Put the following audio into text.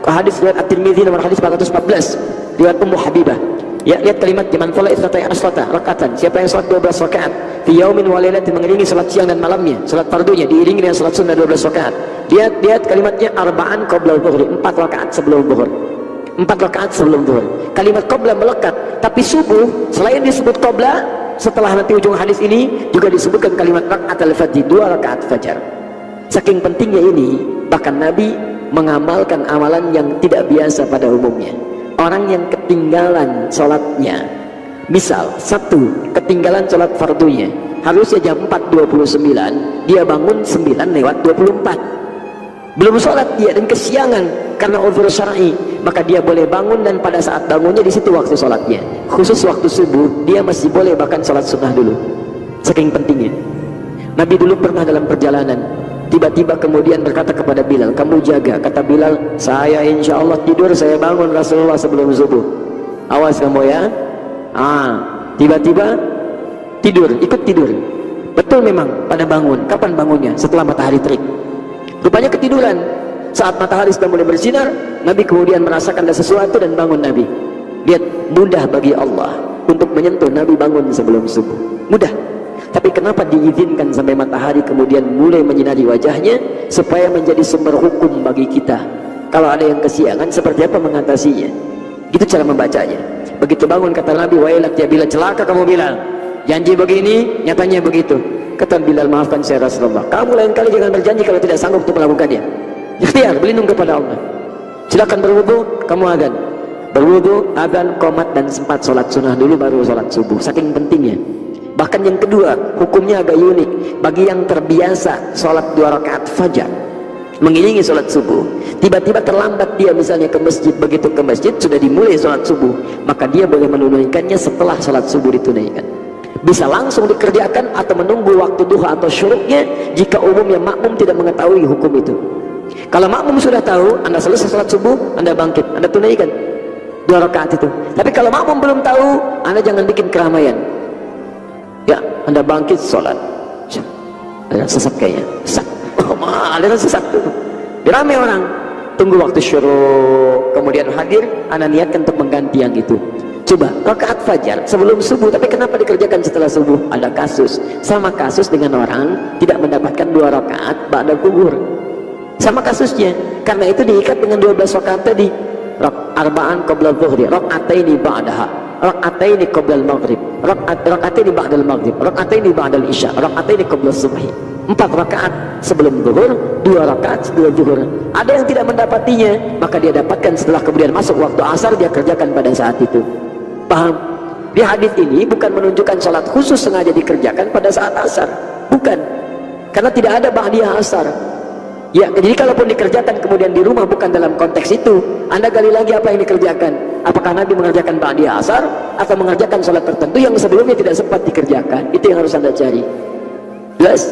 Hadis riwayat At-Tirmidzi nomor hadis 414, riwayat Ummu Habibah. Ya, lihat kalimat man shalla itsnatay asyrata rakatan, siapa yang salat 12 rakaat fi yaumin wa lailatin, mengiringi salat siang dan malamnya, salat fardunya diiringi dengan salat sunnah 12 rakaat. Lihat kalimatnya arba'an qabla dhuhri, 4 rakaat sebelum zuhur. 4 rakaat sebelum zuhur. Kalimat qabla melekat, tapi subuh selain disebut qabla, setelah nanti ujung hadis ini juga disebutkan kalimat rakaat al-fajr, 2 rakaat fajar. Saking pentingnya ini, bahkan Nabi mengamalkan amalan yang tidak biasa pada umumnya. Orang yang ketinggalan sholatnya, misal satu, ketinggalan sholat fardunya, harusnya jam 4.29, dia bangun 9:24, belum sholat dia dan kesiangan karena uzur syar'i, maka dia boleh bangun, dan pada saat bangunnya di situ waktu sholatnya, khusus waktu subuh dia masih boleh bahkan sholat sunnah dulu. Saking pentingnya. Nabi dulu pernah dalam perjalanan, tiba-tiba kemudian berkata kepada Bilal, kamu jaga. Kata Bilal, saya insya Allah tidur, saya bangun Rasulullah sebelum subuh. Awas kamu ya. Tiba-tiba tidur, ikut tidur. Betul memang pada bangun. Kapan bangunnya? Setelah matahari terik. Rupanya ketiduran. Saat matahari sudah mulai bersinar, Nabi kemudian merasakan ada sesuatu dan bangun Nabi. Lihat, mudah bagi Allah untuk menyentuh Nabi bangun sebelum subuh. Mudah. Tapi kenapa diizinkan sampai matahari kemudian mulai menyinari wajahnya? Supaya menjadi sumber hukum bagi kita. Kalau ada yang kesiangan, seperti apa mengatasinya? Itu cara membacanya. Begitu bangun kata Nabi, wailak ya Bilal, celaka kamu Bilal, janji begini, nyatanya begitu. Kata Bilal, maafkan saya Rasulullah, kamu lain kali jangan berjanji kalau tidak sanggup untuk melakukannya. Ikhtiar, berlindung kepada Allah. Silakan berwudu, kamu azan. Berwudu, azan, qomat, dan sempat sholat sunnah dulu baru sholat subuh. Saking pentingnya. Bahkan yang kedua, hukumnya agak unik. Bagi yang terbiasa sholat 2 rakaat fajar, mengiringi sholat subuh, tiba-tiba terlambat dia misalnya ke masjid, begitu ke masjid sudah dimulai sholat subuh, maka dia boleh menunaikannya setelah sholat subuh ditunaikan. Bisa langsung dikerjakan atau menunggu waktu duha atau syuruknya jika umumnya makmum tidak mengetahui hukum itu. Kalau makmum sudah tahu, Anda selesai sholat subuh, Anda bangkit, Anda tunaikan 2 rakaat itu. Tapi kalau makmum belum tahu, Anda jangan bikin keramaian. Ya, Anda bangkit sholat, ada sesat kayaknya, sesat. Ada sesat tuh. Ramai orang tunggu waktu syuruk, kemudian hadir, Anda niatkan untuk mengganti yang itu. Coba rakaat fajar sebelum subuh, tapi kenapa dikerjakan setelah subuh? Ada kasus, sama kasus dengan orang tidak mendapatkan 2 rakaat ba'da zuhur. Sama kasusnya, karena itu diikat dengan 12 rakaat tadi. Arba'an qabla zuhri, raka'ataini ba'daha, raka'ataini qabla al-maghrib, raka'ataini ba'da al-maghrib, raka'ataini ba'da al-isya, raka'ataini qabla subhi. 4 rakaat sebelum zuhur, 2 rakaat setelah zuhur. Ada yang tidak mendapatinya, maka dia dapatkan setelah kemudian masuk waktu asar, dia kerjakan pada saat itu. Paham? Di hadis ini bukan menunjukkan sholat khusus sengaja dikerjakan pada saat asar, bukan, karena tidak ada ba'diyah asar. Ya, jadi kalaupun dikerjakan kemudian di rumah bukan dalam konteks itu, Anda gali lagi apa yang dikerjakan. Apakah Nabi mengerjakan ba'diyah asar atau mengerjakan sholat tertentu yang sebelumnya tidak sempat dikerjakan? Itu yang harus Anda cari. Jelas?